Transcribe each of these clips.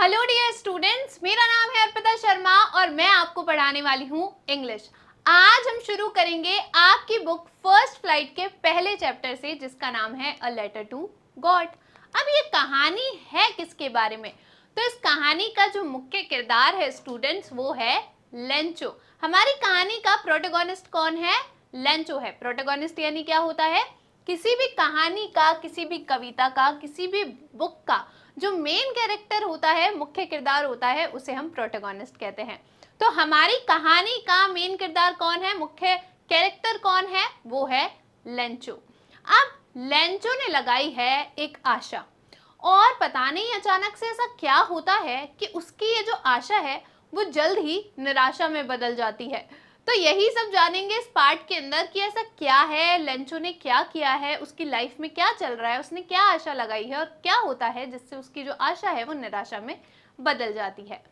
Hello dear students, मेरा नाम है अर्पिता शर्मा और मैं आपको पढ़ाने वाली हूँ इंग्लिश। आज हम शुरू करेंगे आपकी बुक फर्स्ट फ्लाइट के पहले चैप्टर से, जिसका नाम है अ लेटर टू गॉड। अब ये कहानी है किसके बारे में? तो इस कहानी का जो मुख्य किरदार है स्टूडेंट्स, वो है लेंचो। हमारी कहानी का प्रोटोगोनिस्ट कौन है? लेंचो है। प्रोटोगोनिस्ट यानी क्या होता है? किसी भी कहानी का, किसी भी कविता का, किसी भी बुक का जो मेन कैरेक्टर होता है, मुख्य किरदार होता है, उसे हम प्रोटोगोनिस्ट कहते हैं। तो हमारी कहानी का मेन किरदार कौन है, मुख्य कैरेक्टर कौन है? वो है लेंचो। अब लेंचो ने लगाई है एक आशा, और पता नहीं अचानक से ऐसा क्या होता है कि उसकी ये जो आशा है वो जल्द ही निराशा में बदल जाती है। तो यही सब जानेंगे इस पार्ट के अंदर कि ऐसा क्या है, लेंचो ने क्या किया है, उसकी लाइफ में क्या चल रहा है, उसने क्या आशा लगाई है और क्या होता है जिससे उसकी जो आशा है वो निराशा में बदल जाती है।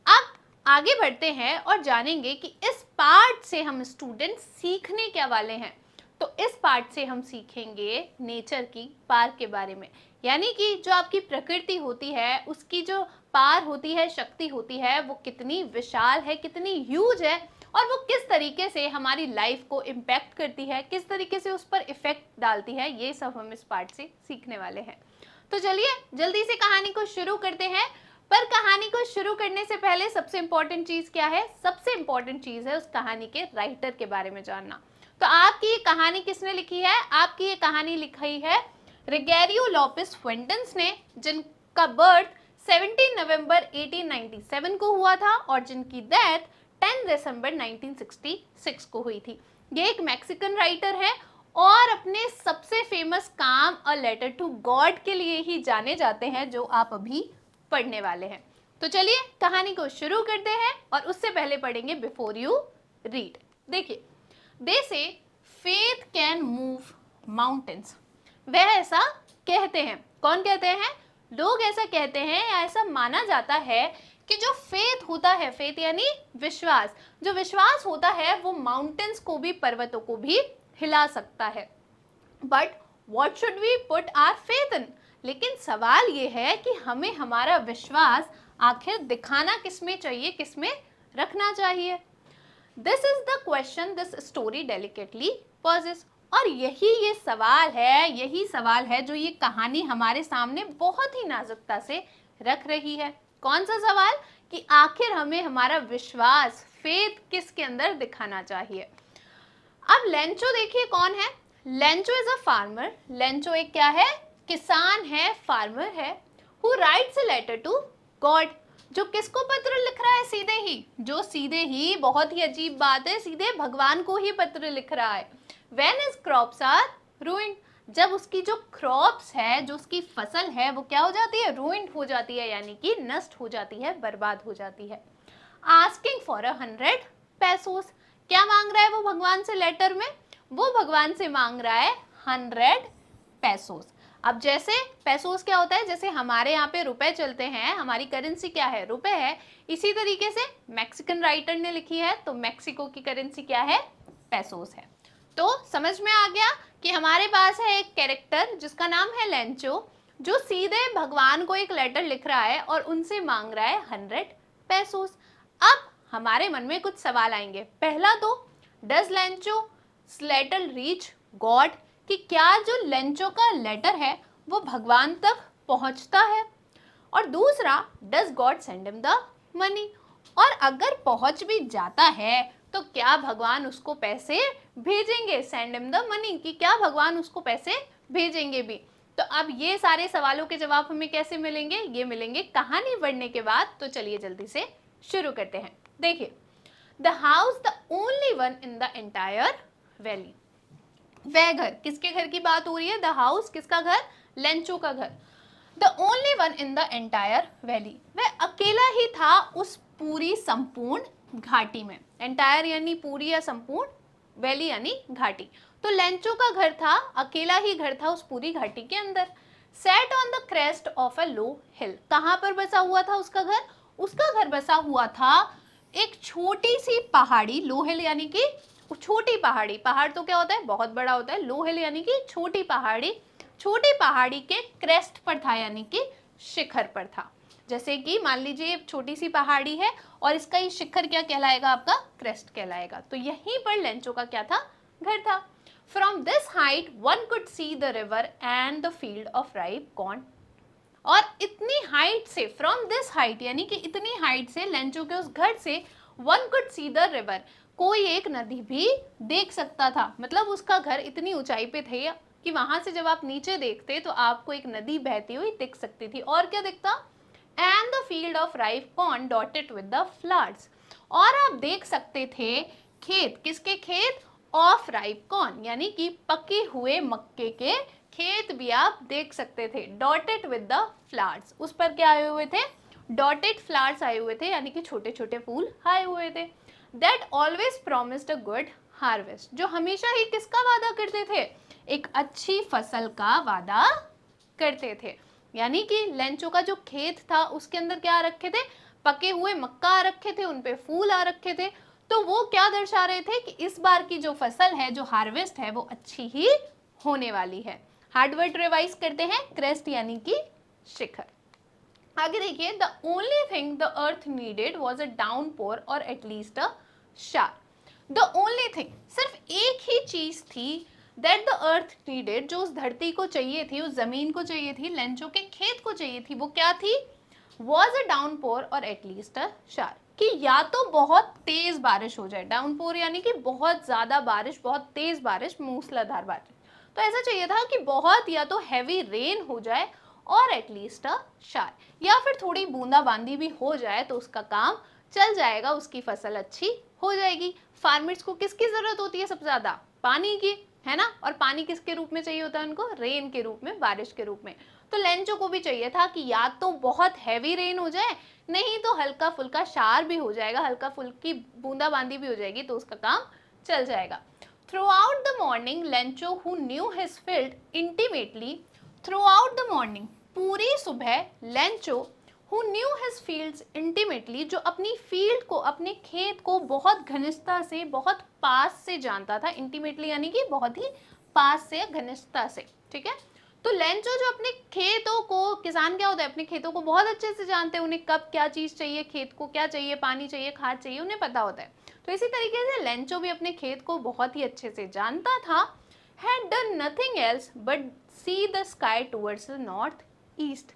अब आगे बढ़ते हैं और जानेंगे कि इस पार्ट से हम स्टूडेंट सीखने क्या वाले हैं। तो इस पार्ट से हम सीखेंगे नेचर की पार के बारे में, यानी कि जो आपकी प्रकृति होती है उसकी जो पार होती है, शक्ति होती है, वो कितनी विशाल है, कितनी ह्यूज है, और वो किस तरीके से हमारी लाइफ को इम्पैक्ट करती है, किस तरीके से उस पर इफेक्ट डालती है, ये सब हम इस पार्ट से सीखने वाले हैं। तो चलिए जल्दी से कहानी को शुरू करते हैं। पर कहानी को शुरू करने से पहले सबसे इंपॉर्टेंट चीज क्या है? सबसे इंपॉर्टेंट चीज है उस कहानी के राइटर के बारे में जानना। तो आपकी ये कहानी किसने लिखी है? आपकी ये कहानी लिखी है रोगेरियो लोपेस फुएंटेस ने, जिनका बर्थ 17 नवंबर 1897 को हुआ था और जिनकी डेथ 10 दिसंबर 1966 को हुई थी। ये एक मैक्सिकन राइटर है और अपने सबसे फेमस काम अ लेटर टू गॉड के लिए ही जाने जाते हैं, जो आप अभी पढ़ने वाले हैं। तो चलिए कहानी को शुरू करते हैं, और उससे पहले पढ़ेंगे बिफोर यू रीड। देखिए, दे से फेथ कैन मूव माउंटेन्स। वह ऐसा कहते हैं। कौन कहते हैं? लोग ऐसा कहते हैं या ऐसा माना जाता है कि जो फेथ होता है, फेथ यानी विश्वास, जो विश्वास होता है वो माउंटेन्स को भी, पर्वतों को भी हिला सकता है। But what should we put our faith in? लेकिन सवाल ये है कि हमें हमारा विश्वास आखिर दिखाना किसमें चाहिए, किसमें रखना चाहिए? This is the question this story delicately poses. और यही सवाल है जो ये कहानी हमारे सामने बहुत ही नाजुकता से रख रही है। कौन सा सवाल? कि आखिर हमें हमारा विश्वास, फेथ किसके अंदर दिखाना चाहिए। अब लेंचो देखिए कौन है। Lencho is a farmer. Lencho एक क्या है? किसान है, फार्मर है। Who writes a letter to God. जो किसको पत्र लिख रहा है? सीधे ही बहुत ही अजीब बात है, सीधे भगवान को ही पत्र लिख रहा है। When his crops are ruined. जब उसकी जो क्रॉप्स है, जो उसकी फसल है, वो क्या हो जाती है? रूइंड हो जाती है, यानी कि नष्ट हो जाती है, बर्बाद हो जाती है। Asking for 100 पैसोस। क्या मांग रहा है वो भगवान से लेटर में? वो भगवान से मांग रहा है 100 पैसोस। अब जैसे पैसोस क्या होता है? जैसे हमारे यहाँ पे रुपए चलते हैं, हमारी करेंसी क्या है? रुपए है। इसी तरीके से मैक्सिकन राइटर ने लिखी है, तो मैक्सिको की करेंसी क्या है? पैसोस है। तो समझ में आ गया कि हमारे पास है एक कैरेक्टर जिसका नाम है लेंचो, जो सीधे भगवान को एक लेटर लिख रहा है और उनसे मांग रहा है 100 पैसोस। अब हमारे मन में कुछ सवाल आएंगे। पहला तो, does Lencho letter reach God? कि क्या जो लेंचो का लेटर है वो भगवान तक पहुंचता है? और दूसरा, does God send him the money? और अगर पहुंच भी जाता है तो क्या भगवान उसको पैसे भेजेंगे? सेंड हिम द मनी, कि क्या भगवान उसको पैसे भेजेंगे भी? तो अब ये सारे सवालों के जवाब हमें कैसे मिलेंगे? ये मिलेंगे कहानी पढ़ने के बाद। तो चलिए जल्दी से शुरू करते हैं। देखिए, the house the only one in the entire valley. वह घर, किसके घर की बात हो रही है? द हाउस, किसका घर? लेंचो का घर। The only one in the entire valley. वह अकेला ही था उस पूरी संपूर्ण घाटी में। एंटायर यानी पूरी या संपूर्ण, वैली यानी घाटी। तो लेंचो का घर था, अकेला ही घर था उस पूरी घाटी के अंदर। Set on the crest of a low hill. कहाँ पर बसा हुआ था उसका घर? उसका घर बसा हुआ था एक छोटी सी पहाड़ी, लो हिल यानी कि छोटी पहाड़ी। पहाड़ तो क्या होता है? बहुत बड़ा होता है। लो हिल यानी कि छोटी पहाड़ी। छोटी पहाड़ी के क्रेस्ट पर था, यानी कि शिखर पर था। जैसे कि मान लीजिए एक छोटी सी पहाड़ी है और इसका ये शिखर क्या कहलाएगा, आपका क्रेस्ट कहलाएगा। तो यहीं पर लेंचो का क्या था, घर था। From this height one could see the river and the field of ripe corn. और इतनी हाइट से, फ्रॉम दिस हाइट यानी कि इतनी हाइट से, लेंचो के उस घर से one could see the river, कोई एक नदी भी देख सकता था। मतलब उसका घर इतनी ऊंचाई पे थे कि वहां से जब आप नीचे देखते तो आपको एक नदी बहती हुई दिख सकती थी। और क्या दिखता, and the field of ripe corn dotted with the floods. और आप देख सकते थे खेत, किसके खेत, ऑफ राइप कॉर्न यानी कि पके हुए मक्के के खेत भी आप देख सकते थे। डॉटेड विद द फ्लावर्स, उस पर क्या आए हुए थे, डॉटेड फ्लावर्स आए हुए थे यानी कि छोटे छोटे फूल आए हुए थे। That always promised a good harvest, जो हमेशा ही किसका वादा करते थे, एक अच्छी फसल का वादा करते थे। यानी कि लेंचो का जो खेत था उसके अंदर क्या आ रखे थे, पके हुए मक्का आ रखे थे, उनपे फूल आ रखे थे। तो वो क्या दर्शा रहे थे कि इस बार की जो फसल है, जो हार्वेस्ट है, वो अच्छी ही होने वाली है। हार्ड वर्ड रिवाइज करते हैं, क्रेस्ट यानी कि शिखर। आगे देखिए, the only thing the earth needed was a downpour और एटलीस्ट अ शार। द ओनली थिंग, सिर्फ एक ही चीज थी, दैट द अर्थ नीडेड, जो उस धरती को चाहिए थी, उस जमीन को चाहिए थी, लेंचो के खेत को चाहिए थी, वो क्या थी, वॉज अ डाउनपोर और एटलीस्ट अ शार, कि या तो बहुत तेज बारिश हो जाए, डाउनपोर यानी कि बहुत ज्यादा बारिश, बहुत तेज बारिश, मूसलाधार बारिश। तो ऐसा चाहिए था कि बहुत या तो हैवी रेन हो जाए और एटलीस्ट अ शार, या फिर थोड़ी बूंदाबांदी भी हो जाए तो उसका काम चल जाएगा, उसकी फसल अच्छी हो जाएगी। फार्मर्स को किसकी जरूरत होती है सबसे ज्यादा, पानी की, है ना। और पानी किसके रूप में चाहिए होता है उनको, रेन के रूप में, बारिश के रूप में। तो लेंचो को भी चाहिए था कि या तो बहुत हैवी रेन हो जाए, नहीं तो हल्का फुल्का शार भी हो जाएगा, हल्का फुल्की बूंदाबांदी भी हो जाएगी तो उसका काम चल जाएगा। Throughout the morning, Lencho, who knew his field intimately, throughout the morning, पूरी सुबह Lencho, who knew his fields intimately, जो अपनी फील्ड को, अपने खेत को बहुत घनिष्ठता से, बहुत पास से जानता था। इंटीमेटली यानी कि बहुत ही पास से, घनिष्ठता से, ठीक है। तो लेंचो जो अपने खेतों को, किसान क्या होता है, अपने खेतों को बहुत अच्छे से जानते हैं, उन्हें कब क्या चीज चाहिए, खेत को क्या चाहिए, पानी चाहिए, खाद चाहिए, उन्हें पता होता है। तो इसी तरीके से लेंचो भी अपने खेत को बहुत ही अच्छे से जानता था। had done nothing else but see the sky towards the north east,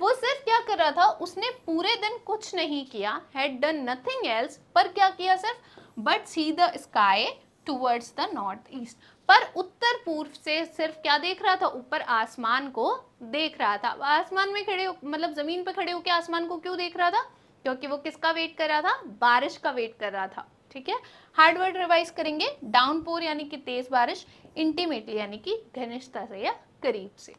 वो सिर्फ क्या कर रहा था, उसने पूरे दिन कुछ नहीं किया, had done nothing else, पर क्या किया सिर्फ, but see the sky towards the north east, पर उत्तर पूर्व से सिर्फ क्या देख रहा था, ऊपर आसमान को देख रहा था। आसमान में खड़े, मतलब जमीन पे खड़े होकर आसमान को क्यों देख रहा था, क्योंकि वो किसका वेट कर रहा था, बारिश का वेट कर रहा था, ठीक है। हार्ड वर्ड रिवाइज करेंगे, डाउनपोर यानी कि तेज बारिश, इंटीमेटली यानी कि घनिष्ठता से या करीब से।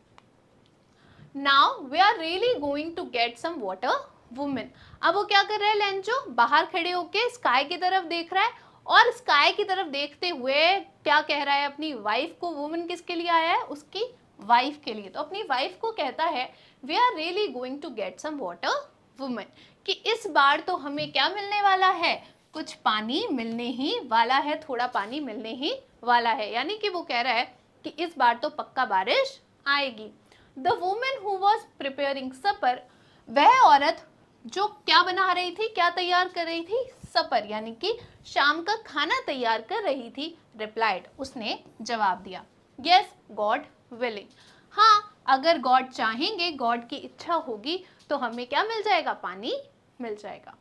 Now we are really going to get some water women. अब वो क्या कर रहा है लेंचो, बाहर खड़े होके स्काई की तरफ देख रहा है, और स्काई की तरफ देखते हुए क्या कह रहा है अपनी वाइफ को, वुमेन किसके लिए आया है, उसकी वाइफ के लिए। तो अपनी वाइफ को कहता है, we are really going to get some water women, कि इस बार तो हमें क्या मिलने वाला है, कुछ पानी मिलने ही वाला है, थोड़ा पानी मिलने ही वाला है। यानी कि वो कह रहा है कि इस बार तो पक्का बारिश आएगी। The women who was preparing supper, वह औरत जो क्या बना रही थी, क्या तैयार कर रही थी, सपर यानी कि शाम का खाना तैयार कर रही थी। रिप्लाइड, उसने जवाब दिया, यस गॉड विलिंग, हाँ अगर गॉड चाहेंगे, गॉड की इच्छा होगी तो हमें क्या मिल जाएगा, पानी मिल जाएगा।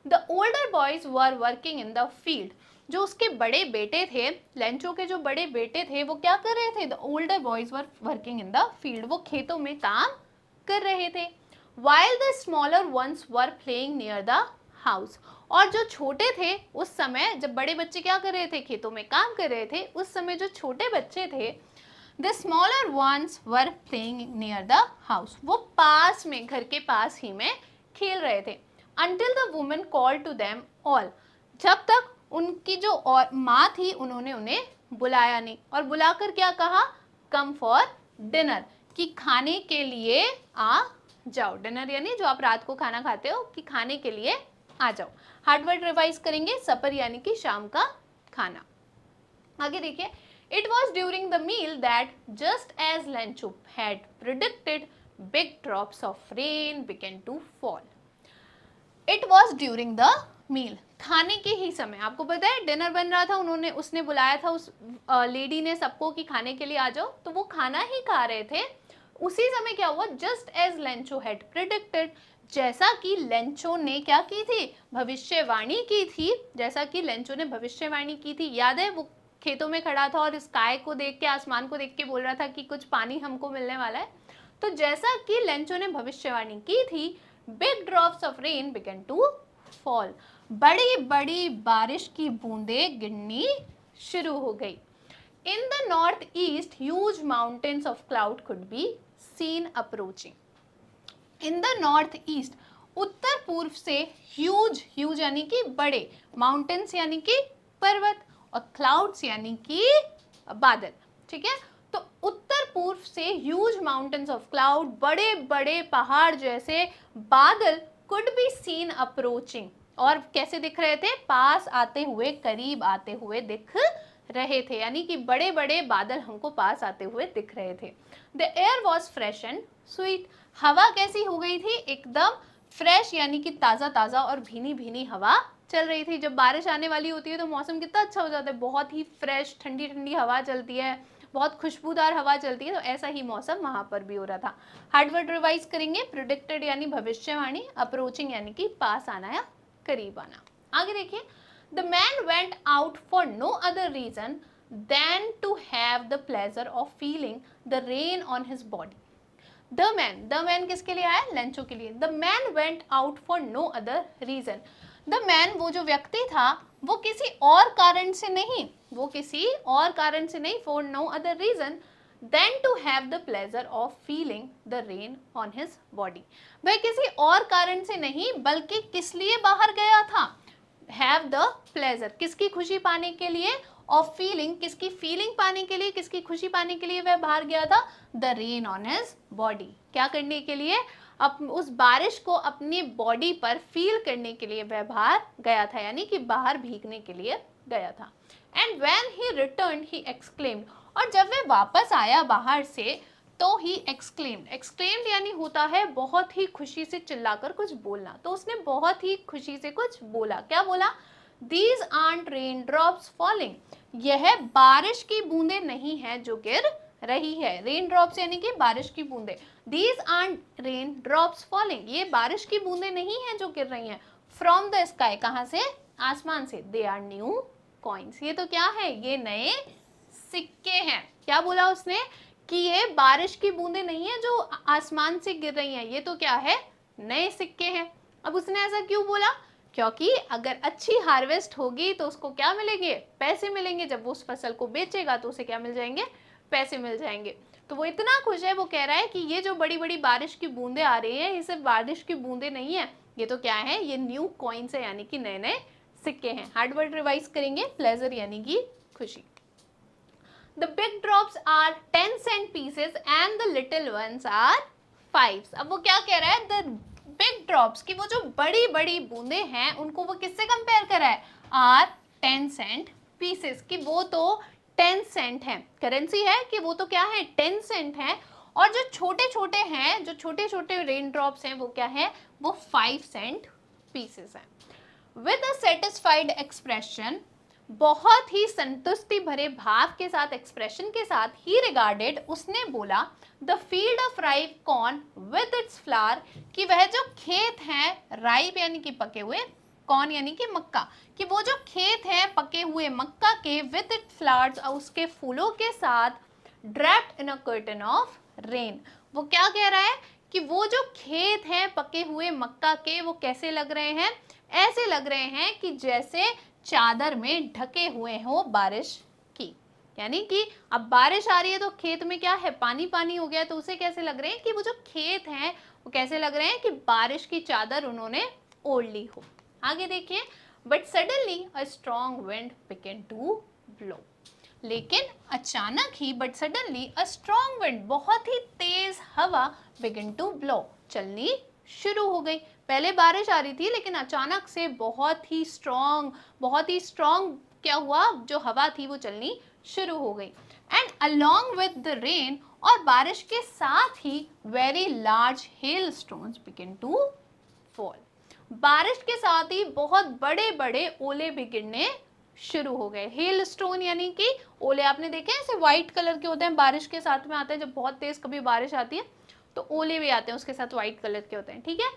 The older boys were working in the field, जो उसके बड़े बेटे थे, लेंचो के जो बड़े बेटे थे, वो क्या कर रहे थे, the older boys were working in the field, वो खेतों में काम कर रहे थे। while the smaller ones were playing near the house, और जो छोटे थे उस समय, जब बड़े बच्चे क्या कर रहे थे, खेतों में काम कर रहे थे, उस समय जो छोटे बच्चे थे, the smaller ones were playing near the house, वो पास में, घर के पास ही में खेल रहे थे। until the woman called to them all, जब तक उनकी जो और माँ थी, उन्होंने उन्हें बुलाया नहीं, और बुलाकर क्या कहा, come for dinner, कि खाने के लिए आ जाओ। डिनर यानी जो आप रात को खाना खाते हो, कि खाने के लिए आ जाओ। हार्ड वर्ड रिवाइज करेंगे, सपर यानी कि शाम का खाना। आगे देखिए, it was during the meal that just as Lencho had predicted big drops of rain began to fall. Was during the meal, खाने के ही समय, आपको पता है डिनर बन रहा था, उसने बुलाया था उस लेडी ने सबको कि खाने के लिए आ जाओ, तो वो खाना ही खा रहे थे। उसी समय क्या हुआ, just as Lencho had predicted, जैसा कि लेंचो ने क्या की थी, भविष्यवाणी की थी, जैसा कि लेंचो ने भविष्यवाणी की थी। याद है वो खेतों में खड़ा था और स्काई को देख के, आसमान को देख के बोल रहा था कि कुछ पानी हमको मिलने वाला है। तो जैसा कि लेंचो ने भविष्यवाणी की थी, big drops of rain began to fall, बड़ी बड़ी बारिश की बूंदें गिरनी शुरू हो गई। In the north east huge mountains of cloud could be seen approaching. In the north east, उत्तर पूर्व से, ह्यूज यानी कि बड़े, माउंटेन्स यानी कि पर्वत, और क्लाउड्स यानी कि बादल, ठीक है। तो उत्तर पूर्व से ह्यूज माउंटेन्स ऑफ क्लाउड, बड़े बड़े पहाड़ जैसे बादल, कुड बी सीन अप्रोचिंग, और कैसे दिख रहे थे, पास आते हुए, करीब आते हुए दिख रहे थे, यानी कि बड़े बड़े बादल हमको पास आते हुए दिख रहे थे। The air was fresh and sweet, हवा कैसी हो गई थी, एकदम फ्रेश यानी कि ताज़ा ताज़ा और भीनी भीनी हवा चल रही थी। जब बारिश आने वाली होती है तो मौसम कितना अच्छा हो जाता है, बहुत ही फ्रेश ठंडी ठंडी हवा चलती है, बहुत खुशबूदार हवा चलती है। तो ऐसा ही मौसम वहां पर भी हो रहा था। हार्डवर्ड रिवाइज करेंगे, प्रिडिक्टेड यानी भविष्यवाणी, अप्रोचिंग यानी कि पास आना या करीब आना। आगे देखिए, the man went out for no other reason than to have the pleasure of feeling the rain on his body. The man किसके लिए आया, लेंचो के लिए। The man went out for no other reason, the man वो जो व्यक्ति था वो किसी और कारण से नहीं, for no other reason than to have the pleasure of feeling the rain on his body. वह किसी और कारण से नहीं बल्कि किस लिए बाहर गया था, हैव द प्लेजर, किसकी खुशी पाने के लिए, ऑफ फीलिंग, किसकी फीलिंग पाने के लिए, किसकी खुशी पाने के लिए वह बाहर गया था, the rain on his body, क्या करने के लिए, उस बारिश को अपनी बॉडी पर फील करने के लिए वह बाहर गया था, यानी कि बाहर भीगने के लिए गया था। And when he return he exclaimed, और जब वह वापस आया बाहर से तो ही एक्सक्लेम्ड यानी होता है बहुत ही खुशी से चिल्लाकर कुछ बोलना, तो उसने बहुत ही खुशी से कुछ बोला। क्या बोला, These aren't raindrops falling, यह बारिश की बूंदे नहीं है जो गिर रही है। रेन ड्रॉप्स यानी कि बारिश की बूंदे। These aren't raindrops falling, ये बारिश की बूंदे नहीं है जो गिर रही हैं। From the sky, कहाँ से, आसमान से। They are new coins, ये तो क्या है, ये नए सिक्के हैं। क्या बोला उसने कि ये बारिश की बूंदे नहीं है जो आसमान से गिर रही हैं, ये तो क्या है, नए सिक्के हैं। अब उसने ऐसा क्यों बोला, क्योंकि अगर अच्छी हार्वेस्ट होगी तो उसको क्या मिलेंगे, पैसे मिलेंगे। जब वो उस फसल को बेचेगा तो उसे क्या मिल जाएंगे, पैसे मिल जाएंगे। तो वो इतना खुश है, वो कह रहा है कि ये जो बड़ी बड़ी बारिश की बूंदे आ रही है, ये सिर्फ बारिश की बूंदे नहीं है, ये तो क्या है, ये न्यू कॉइन्स है, यानी कि नए नए सिक्के हैं। हार्ड वर्ड रिवाइज करेंगे, प्लेजर यानी कि खुशी। The big drops are 10 cent pieces and the little ones are 5. अब वो क्या कह रहा है, the big drops की वो जो बड़ी बड़ी बूंदे हैं उनको वो किससे कंपेयर कर रहा है, are 10 cent pieces, कि वो तो 10 सेंट है, करेंसी है कि वो तो क्या है, 10 सेंट है। और जो छोटे छोटे हैं, जो छोटे छोटे रेन ड्रॉप्स हैं वो क्या है, वो 5 सेंट पीसेस हैं। With a satisfied expression, बहुत ही संतुष्टि भरे भाव के साथ, एक्सप्रेशन के साथ, ही रिगार्डेड, उसने बोला, the field of ripe corn with its flower, कि वह जो खेत है, राइप यानी कि पके हुए, कॉर्न यानी कि मक्का, कि वो जो खेत है पके हुए मक्का के, विद इट्स फ्लावर्स, उसके फूलों के साथ, draped in a curtain of rain, वो क्या कह रहा है कि वो जो खेत है पके हुए मक्का के, वो कैसे लग रहे हैं, ऐसे लग रहे हैं कि जैसे चादर में ढके हुए हो बारिश की। यानी कि अब बारिश आ रही है तो खेत में क्या है, पानी पानी हो गया, तो उसे कैसे लग रहे हैं कि वो जो खेत हैं वो कैसे लग रहे हैं कि बारिश की चादर उन्होंने ओढ़ ली हो। आगे देखिए, but suddenly a strong wind began to blow, लेकिन अचानक ही, but suddenly a strong wind, बहुत ही तेज हवा, बिगन टू ब्लो, चलनी शुरू हो गई। पहले बारिश आ रही थी लेकिन अचानक से बहुत ही स्ट्रॉन्ग क्या हुआ, जो हवा थी वो चलनी शुरू हो गई। And along with the rain, और बारिश के साथ ही very large hailstones begin to fall, बारिश के साथ ही बहुत बड़े बड़े ओले भी गिरने शुरू हो गए। हेल स्टोन यानी कि ओले, आपने देखे हैं ऐसे व्हाइट कलर के होते हैं, बारिश के साथ में आते हैं, जब बहुत तेज कभी बारिश आती है तो ओले भी आते हैं उसके साथ, व्हाइट कलर के होते हैं, ठीक है।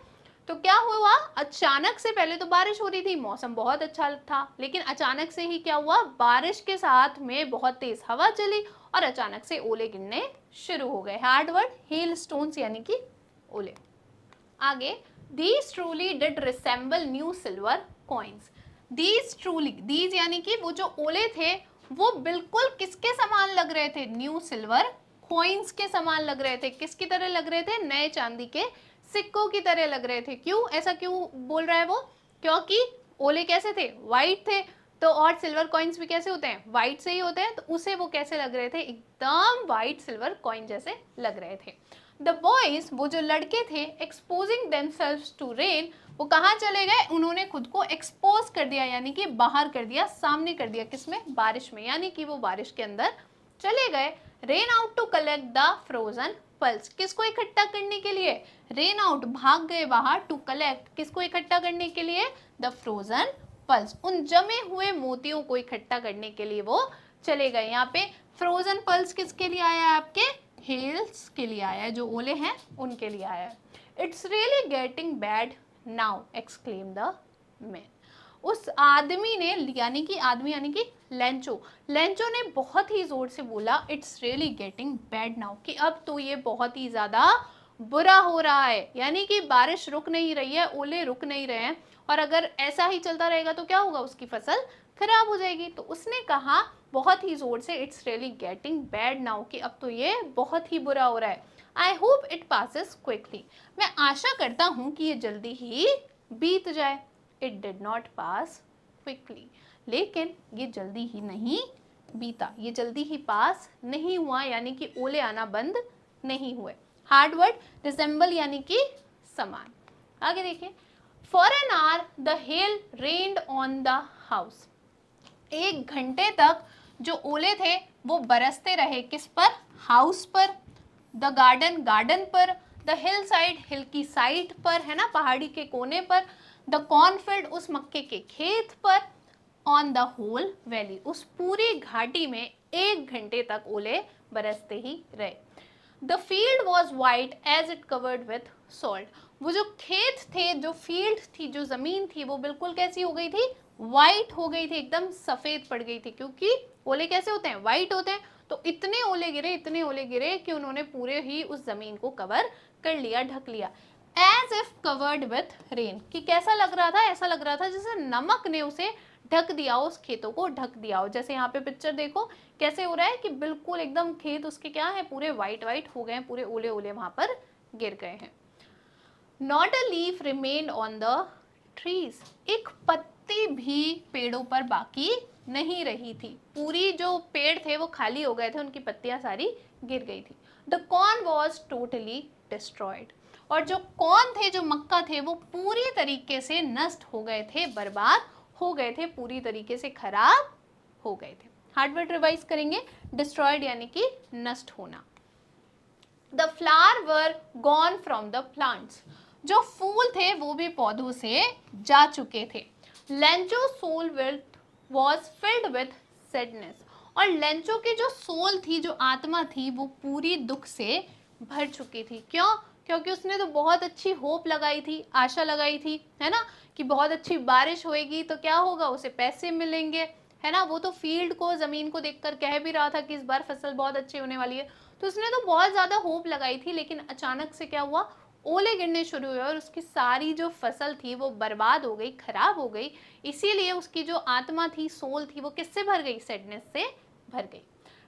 तो क्या हुआ, अचानक से, पहले तो बारिश हो रही थी, मौसम बहुत अच्छा था, लेकिन अचानक से ही क्या हुआ, बारिश के साथ में बहुत तेज हवा चली और अचानक से ओले गिरने शुरू हो गए। हार्ड वर्ड, हेल स्टोन्स यानी कि ओले। आगे, these truly did resemble new silver coins। these truly, these यानी कि वो जो ओले थे वो बिल्कुल किसके समान लग रहे थे, न्यू सिल्वर कॉइन्स के समान लग रहे थे। किसकी तरह लग रहे थे, नए चांदी के सिक्कों की तरह लग रहे थे। क्यों, ऐसा क्यों बोल रहा है वो, क्योंकि ओले कैसे थे, वाइट थे, तो और सिल्वर कॉइन्स भी कैसे होते हैं, वाइट से ही होते हैं, तो उसे वो कैसे लग रहे थे, एकदम वाइट सिल्वर कॉइन जैसे लग रहे थे। द बॉयज, वो जो लड़के थे, एक्सपोजिंग देमसेल्व्स टू रेन, वो कहाँ चले गए, उन्होंने खुद को एक्सपोज कर दिया, यानी कि बाहर कर दिया, सामने कर दिया, किसमें, बारिश में, यानी कि वो बारिश के अंदर चले गए। Ran out to collect the frozen pearls, किसको इकट्ठा करने के लिए, रेन आउट, भाग गए बाहर, टू कलेक्ट, किसको इकट्ठा करने के लिए, द फ्रोजन पल्स, उन जमे हुए मोतियों को इकट्ठा करने के लिए वो चले गए। यहाँ पे फ्रोजन पल्स किसके लिए आया है, आपके हेल्स के लिए आया है, जो ओले हैं उनके लिए आया है। It's really getting bad now, exclaim the man. उस आदमी ने, यानी कि आदमी यानी कि लेंचो, लेंचो ने बहुत ही जोर से बोला, it's really getting bad now, कि अब तो ये बहुत ही ज्यादा बुरा हो रहा है, यानी कि बारिश रुक नहीं रही है, ओले रुक नहीं रहे हैं, और अगर ऐसा ही चलता रहेगा तो क्या होगा, उसकी फसल खराब हो जाएगी। तो उसने कहा बहुत ही जोर से, it's really getting bad now, कि अब तो ये बहुत ही बुरा हो रहा है। I hope it passes quickly, मैं आशा करता हूँ कि ये जल्दी ही बीत जाए। It did not pass quickly, लेकिन ये जल्दी ही नहीं बीता, ये जल्दी ही पास नहीं हुआ, यानी कि ओले आना बंद नहीं हुए। हार्ड वर्ड, रिजेंबल यानी कि समान। आगे देखिए, for an hour the hell rained on the house, 1 घंटे तक जो ओले थे वो बरसते रहे, किस पर, हाउस पर, द गार्डन, गार्डन पर, द हिल साइड, हिल की साइड पर, है ना, पहाड़ी के कोने पर, द कॉर्नफील्ड, उस मक्के के खेत पर, ऑन द होल वैली, उस पूरी घाटी में 1 घंटे तक ओले बरसते ही रहे। The field was white as it covered with salt, वो जो खेत थे, जो फील्ड थी, जो जमीन थी, वो बिल्कुल कैसी हो गई थी, वाइट हो गई थी, एकदम सफेद पड़ गई थी, क्योंकि ओले कैसे होते हैं, वाइट होते हैं। तो इतने ओले गिरे, इतने ओले गिरे कि उन्होंने पूरे ही उस जमीन को कवर कर लिया, ढक लिया। As if covered with rain, कि कैसा लग रहा था, ऐसा लग रहा था जैसे नमक ने उसे ढक दिया हो, उस खेतों को ढक दिया हो। जैसे यहाँ पे पिक्चर देखो कैसे हो रहा है कि बिल्कुल एकदम खेत उसके क्या है, पूरे वाइट वाइट हो गए हैं, पूरे ओले ओले वहां पर गिर गए हैं। Not a leaf remained on the trees, एक पत्ती भी पेड़ों पर बाकी नहीं रही थी, पूरी जो पेड़ थे वो खाली हो गए थे, उनकी पत्तियां सारी गिर गई थी। The corn was totally destroyed, और जो कॉर्न थे, जो मक्का थे, वो पूरी तरीके से नष्ट हो गए थे, बर्बाद हो गए थे, पूरी तरीके से खराब हो गए थे। हार्डवर्ड रिवाइज करेंगे, डिस्ट्रॉयड यानी कि नष्ट होना। The flower were gone from the plants, जो फूल थे वो भी पौधों से जा चुके थे। Lencho soul was filled with sadness, और लेंचो की जो सोल थी, जो आत्मा थी, वो पूरी दुख से भर चुकी थी। क्यों, क्योंकि उसने तो बहुत अच्छी होप लगाई थी, आशा लगाई थी, है ना, कि बहुत अच्छी बारिश होएगी तो क्या होगा, उसे पैसे मिलेंगे, है ना। वो तो फील्ड को, जमीन को देखकर कह भी रहा था कि इस बार फसल बहुत अच्छी होने वाली है, तो उसने तो बहुत ज्यादा होप लगाई थी। लेकिन अचानक से क्या हुआ, ओले गिरने शुरू हुए और उसकी सारी जो फसल थी वो बर्बाद हो गई, खराब हो गई। इसीलिए उसकी जो आत्मा थी, सोल थी, वो किससे भर गई, सैडनेस से भर गई।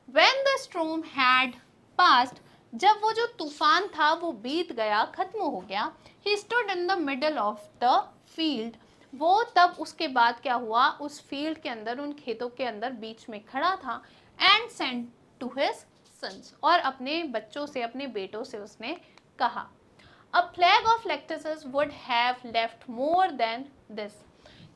When the storm had passed, जब वो जो तूफान था वो बीत गया, खत्म हो गया, he stood in the middle of the field, वो तब उसके बाद क्या हुआ, उस फील्ड के अंदर, उन खेतों के अंदर बीच में खड़ा था, and sent to his sons, और अपने बच्चों से, अपने बेटों से उसने कहा, a plague of locusts would have left more than this,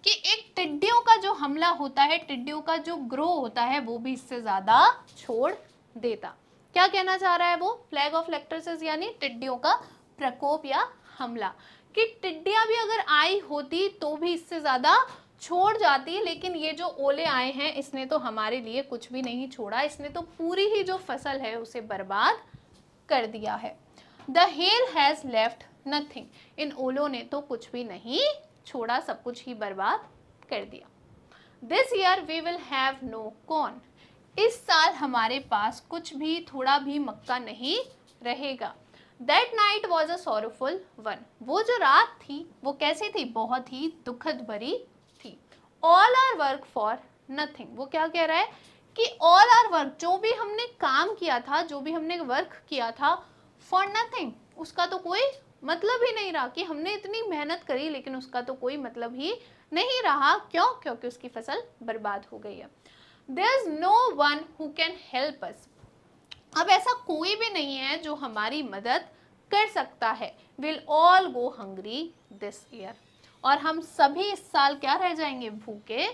कि एक टिड्डियों का जो हमला होता है, टिड्डियों का जो ग्रो होता है, वो भी इससे ज्यादा छोड़ देता। क्या कहना चाह रहा है वो, प्लेग ऑफ लेक्टर्स यानी टिड्डियों का प्रकोप या हमला, कि टिड्डियां भी अगर आई होती तो भी इससे ज़्यादा छोड़ जाती, लेकिन ये जो ओले आए हैं इसने तो हमारे लिए कुछ भी नहीं छोड़ा, इसने तो पूरी ही जो फसल है उसे बर्बाद कर दिया है। The hail has left nothing, इन ओलों ने तो कुछ भी नहीं छोड़ा, सब कुछ ही बर्बाद कर दिया। This year we will have no corn, इस साल हमारे पास कुछ भी थोड़ा भी मक्का नहीं रहेगा। That night was a sorrowful one, वो जो रात थी वो कैसी थी, बहुत ही दुखद भरी थी। All our work for nothing, वो क्या कह रहा है कि ऑल आर वर्क, जो भी हमने काम किया था, जो भी हमने वर्क किया था, फॉर नथिंग, उसका तो कोई मतलब ही नहीं रहा, कि हमने इतनी मेहनत करी लेकिन उसका तो कोई मतलब ही नहीं रहा। क्यों? क्योंकि उसकी फसल बर्बाद हो गई है। There is no one who can help us, अब ऐसा कोई भी नहीं है जो हमारी मदद कर सकता है। Will all go hungry this year, और हम सभी इस साल क्या रह जाएंगे, भूखे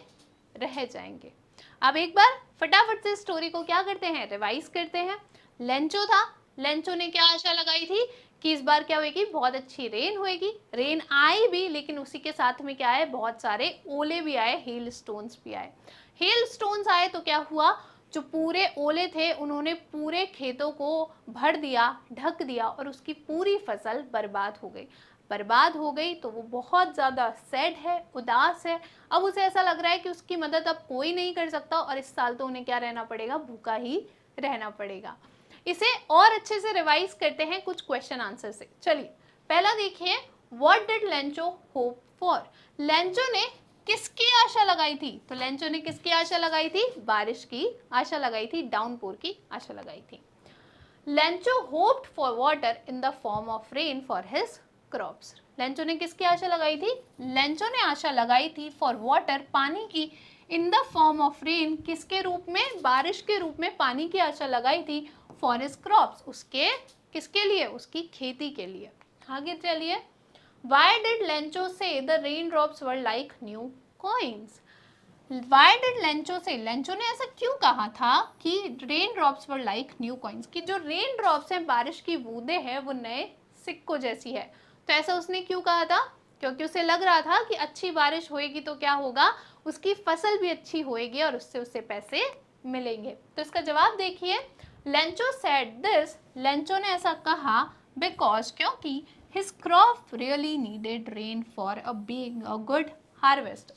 रह जाएंगे। अब एक बार फटाफट से स्टोरी को क्या करते हैं, रिवाइज करते हैं। लेंचो था, लेंचो ने क्या आशा लगाई थी कि इस बार क्या होगी, बहुत अच्छी रेन होगी। रेन आई भी, लेकिन उसी के साथ में क्या आए, बहुत सारे ओले भी आए, हेल स्टोन्स भी आए। हेल स्टोन्स आए तो क्या हुआ, जो पूरे ओले थे उन्होंने पूरे खेतों को भर दिया, ढक दिया, और उसकी पूरी फसल बर्बाद हो गई। बर्बाद हो गई तो वो बहुत ज़्यादा सैड है, उदास है। अब उसे ऐसा लग रहा है कि उसकी मदद अब कोई नहीं कर सकता, और इस साल तो उन्हें क्या रहना पड़ेगा, भूखा ही रहना पड़ेगा। इसे और अच्छे से रिवाइज करते हैं कुछ क्वेश्चन आंसर से। चलिए पहला देखिए, what did Lencho hope for, Lencho ने किसकी आशा लगाई थी, तो लेंचो ने किसकी आशा लगाई थी, बारिश की आशा लगाई थी, डाउनपोर की आशा लगाई थी। Lencho hoped for water in the form of rain for his crops, Lencho ने किसकी आशा लगाई थी, लेंचो ने आशा लगाई थी फॉर वाटर, पानी की, in the form of rain, किसके रूप में, बारिश के रूप में पानी की आशा लगाई थी, फॉर हिज क्रॉप्स, उसके किसके लिए, उसकी खेती के लिए। आगे चलिए, why did Lencho say the raindrops were like new coins? Why did Lencho say, Lencho ने ऐसा क्यों कहा था कि raindrops were like new coins, कि जो raindrops हैं, बारिश की बूंदें हैं, वो नए सिक्कों जैसी है। तो ऐसा उसने क्यों कहा था, क्योंकि उसे लग रहा था कि अच्छी बारिश होएगी तो क्या होगा, उसकी फसल भी अच्छी होएगी और उससे उसे पैसे मिलेंगे। तो इसका जवाब देखिए, लेंचो सेड दिस, लेंचो ने ऐसा कहा बिकॉज, क्योंकि his crop really needed rain for being a good harvest,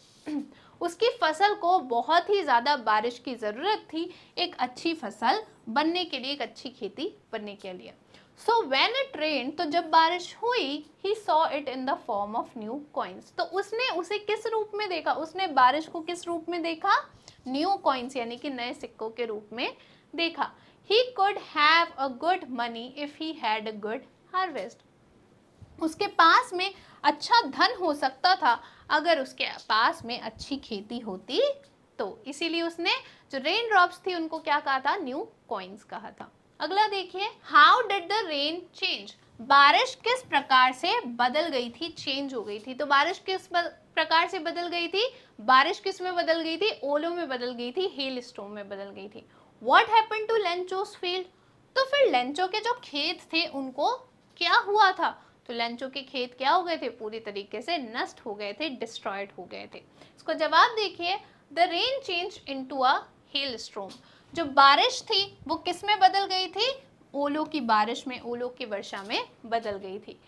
उसकी फसल को बहुत ही ज़्यादा बारिश की ज़रूरत थी एक अच्छी फसल बनने के लिए, एक अच्छी खेती बनने के लिए। So when it rained, तो जब बारिश हुई, he saw it in the form of new coins, तो उसने उसे किस रूप में देखा, उसने बारिश को किस रूप में देखा, न्यू कॉइन्स यानी कि नए सिक्कों के रूप में देखा। He could have a good money if he had a good harvest, उसके पास में अच्छा धन हो सकता था अगर उसके पास में अच्छी खेती होती तो, इसीलिए उसने जो रेन ड्रॉप्स थी उनको क्या कहा था, न्यू कॉइन्स कहा था। अगला देखिए, how did the rain change, बारिश किस प्रकार से बदल गई थी, चेंज हो गई थी। तो बारिश किस प्रकार से बदल गई थी, बारिश किस में बदल गई थी, ओलों में बदल गई थी, हेल स्टॉर्म में बदल गई थी। व्हाट हैपेंड टू लेंचोस फील्ड, तो फिर लेंचो के जो खेत थे उनको क्या हुआ था, तो लेंचो के खेत क्या हो गए थे, पूरी तरीके से नष्ट हो गए थे, डिस्ट्रॉयड हो गए थे। इसको जवाब देखिए, the rain change into a hello storm, जो बारिश थी वो किस में बदल गई थी, ओलों की बारिश में, ओलों की वर्षा में बदल गई थी।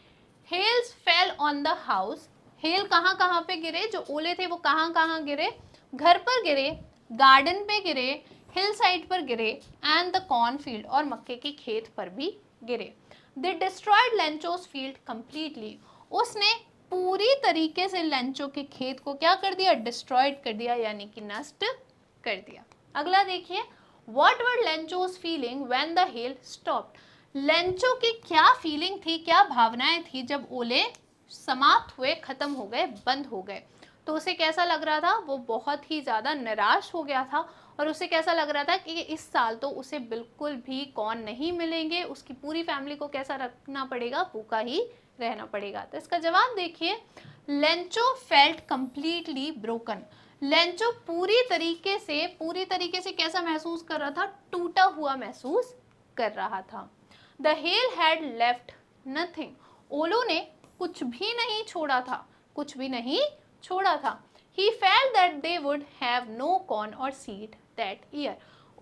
Hails fell on the house, hail कहाँ कहाँ पे गिरे, जो ओले थे वो कहाँ कहाँ गिरे, घर पर गिरे, गार्डन पे गिरे, हिल साइड पर गिरे, एंड द कॉर्नफील्ड, और मक्के की खेत पर भी गिरे। They destroyed लेंचोस फील्ड completely, उसने पूरी तरीके से लेंचो के खेत को क्या कर दिया, डिस्ट्रॉयड कर दिया, यानी कि नष्ट कर दिया। अगला देखिए, What were Lencho's feeling when the hail stopped, Lencho की क्या फीलिंग थी, क्या भावनाएं थी जब ओले समाप्त हुए, खत्म हो गए, बंद हो गए। तो उसे कैसा लग रहा था, वो बहुत ही ज़्यादा निराश हो गया था, और उसे कैसा लग रहा था कि इस साल तो उसे बिल्कुल भी कॉर्न नहीं मिलेंगे, उसकी पूरी फैमिली को कैसा रखना पड़ेगा, भूखा ही रहना पड़ेगा। तो इसका जवाब देखिए, Lencho felt completely broken, Lencho पूरी तरीके से कैसा महसूस कर रहा था, टूटा हुआ महसूस कर रहा था। The hell had left nothing, ओलों ने कुछ भी नहीं छोड़ा था, कुछ भी नहीं छोड़ा था। He felt that they would have no corn or seed that year.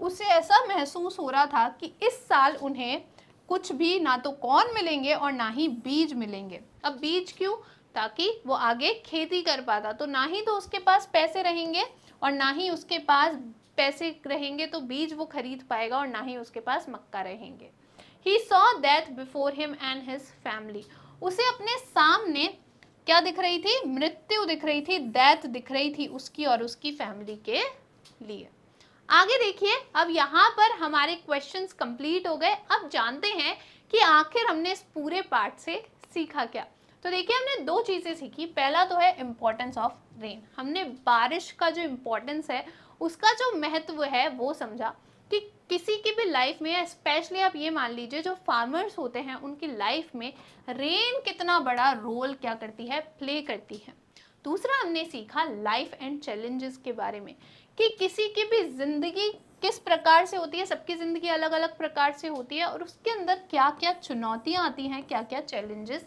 उसे ऐसा महसूस हो रहा था कि इस साल उन्हें कुछ भी, ना तो कॉर्न मिलेंगे और ना ही बीज मिलेंगे। अब बीज क्यों? ताकि वो आगे खेती कर पाता, तो ना ही तो उसके पास पैसे रहेंगे और ना ही उसके पास पैसे रहेंगे तो बीज वो खरीद पाएगा, और ना ही उसके पास मक्का रहेंगे। He saw death before him and his family. उसे अपने सामने क्या दिख रही थी? मृत्यु दिख रही थी, डेथ दिख रही थी उसकी और उसकी फैमिली के लिए। आगे देखिए, अब यहाँ पर हमारे क्वेश्चंस कंप्लीट हो गए। अब जानते हैं कि आखिर हमने इस पूरे पार्ट से सीखा क्या। तो देखिए, हमने दो चीजें सीखी। पहला तो है इम्पोर्टेंस ऑफ रेन। हमने बारिश का जो इम्पोर्टेंस है, उसका जो महत्व है वो समझा कि किसी की भी लाइफ में, स्पेशली आप ये मान लीजिए जो फार्मर्स होते हैं उनकी लाइफ में रेन कितना बड़ा रोल क्या करती है, प्ले करती है। दूसरा हमने सीखा लाइफ एंड चैलेंजेस के बारे में कि किसी की भी जिंदगी किस प्रकार से होती है, सबकी ज़िंदगी अलग अलग प्रकार से होती है और उसके अंदर क्या क्या चुनौतियाँ आती हैं, क्या क्या चैलेंजेस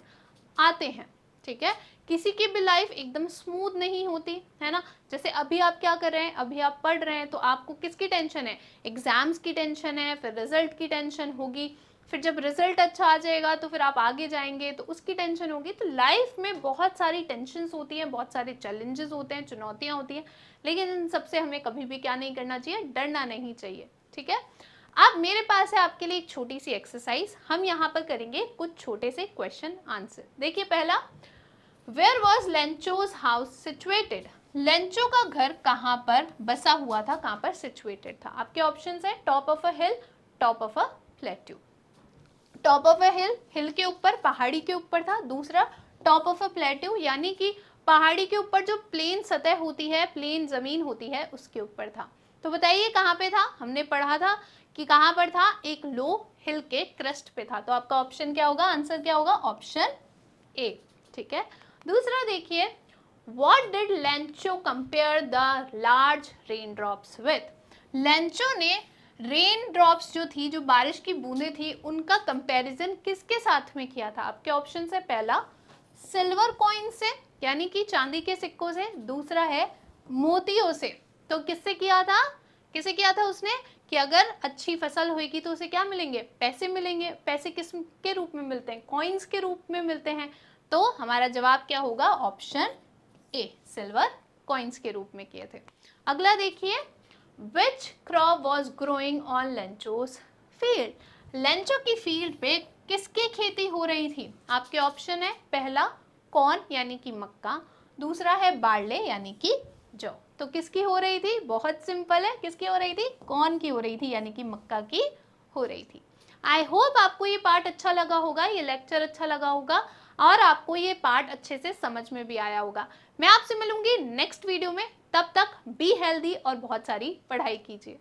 आते हैं। ठीक है, किसी की भी लाइफ एकदम स्मूथ नहीं होती है ना। जैसे अभी आप क्या कर रहे हैं, अभी आप पढ़ रहे हैं तो आपको किसकी टेंशन है? एग्जाम्स की टेंशन है, फिर रिजल्ट की टेंशन होगी, फिर जब रिजल्ट अच्छा आ जाएगा तो फिर आप आगे जाएंगे तो उसकी टेंशन होगी। तो लाइफ में बहुत सारी टेंशन्स होती हैं, बहुत सारे चैलेंजेस होते हैं, चुनौतियां होती हैं, लेकिन इन सबसे हमें कभी भी क्या नहीं करना चाहिए, डरना नहीं चाहिए। ठीक है, अब मेरे पास है आपके लिए एक छोटी सी एक्सरसाइज। हम यहाँ पर करेंगे कुछ छोटे से क्वेश्चन आंसर। देखिए, पहला, where was Lencho's house situated? Lencho का घर कहाँ पर बसा हुआ था, कहाँ पर सिचुएटेड था? आपके ऑप्शन है top of a hill, top of a plateau. Top of a hill, hill के ऊपर, पहाड़ी के ऊपर था। दूसरा टॉप ऑफ अ प्लेट्यू, यानी कि पहाड़ी के ऊपर जो प्लेन सतह होती है, प्लेन जमीन होती है, उसके ऊपर था। तो बताइए कहाँ पे था? हमने पढ़ा था कि कहाँ पर था, एक लो हिल के क्रस्ट पे था। तो आपका ऑप्शन क्या होगा, आंसर क्या होगा? Option A. ठीक है, दूसरा देखिए, what did Lencho compare the large rain drops with? Lencho ने रेन ड्रॉप्स जो थी, जो बारिश की बूंदें थी, उनका कंपैरिजन किसके साथ में किया था? आपके ऑप्शन है, पहला सिल्वर कॉइन से, यानी कि चांदी के सिक्कों से। दूसरा है मोतियों से। तो किससे किया था? किसे किया था उसने कि अगर अच्छी फसल होगी तो उसे क्या मिलेंगे? पैसे मिलेंगे। पैसे किस के रूप में मिलते हैं? कॉइन्स के रूप में मिलते हैं। तो हमारा जवाब क्या होगा? ऑप्शन ए, सिल्वर कॉइन्स के रूप में किए थे। अगला देखिए, Which crop was growing on Lencho's field? Lencho की फील्ड पे किसकी खेती हो रही थी? आपके ऑप्शन है, पहला कॉर्न यानी कि मक्का, दूसरा है बार्ले यानी कि जौ। तो किसकी हो रही थी? बहुत सिंपल है, किसकी हो रही थी? कॉर्न की हो रही थी, यानी कि मक्का की हो रही थी। आई होप आपको ये पार्ट अच्छा लगा होगा, ये लेक्चर अच्छा लगा होगा और आपको ये पार्ट अच्छे से समझ में भी आया होगा। मैं आपसे मिलूंगी नेक्स्ट वीडियो में, तब तक बी हेल्दी और बहुत सारी पढ़ाई कीजिए।